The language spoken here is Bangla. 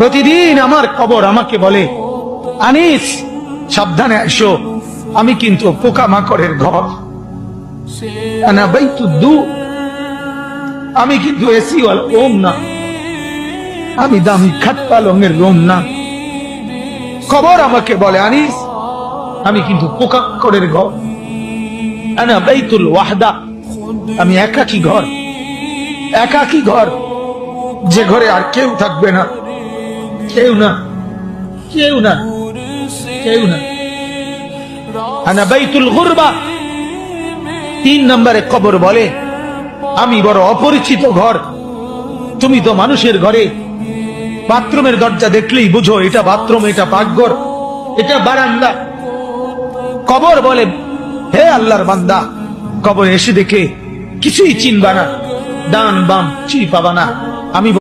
প্রতিদিন আমার কবর আমাকে বলে, আনিস সাবধানে এসো, আমি কিন্তু পোকামাকড়ের ঘর, আনা বাইতুদ্দু, আমি কিন্তু এসি ওয়ালা রুম না, আমি দামি খাট পালঙের রুম না। কবর আমাকে বলে, আনিস আমি কিন্তু পোকামাকড়ের ঘর, আনা বাইতুল ওয়াহদা, আমি একাকী ঘর, একাকী ঘর, যে ঘরে আর কেউ থাকবে না, কেউ না, কেউ না, কেউ না। আনা বাইতুল গুরবা, 3 নম্বরে কবর বলে, আমি বড় অপরিচিত ঘর, তুমি তো মানুষের ঘরে বাথরুমের দরজা দেখলেই বুঝো এটা বাথরুম, এটা পাকঘর, এটা বারান্দা। কবর বলে, হে আল্লাহর বান্দা, কবরে এসে দেখে কিছুই চিনবা না, ডান বাম কিছুই পাবা না। আমি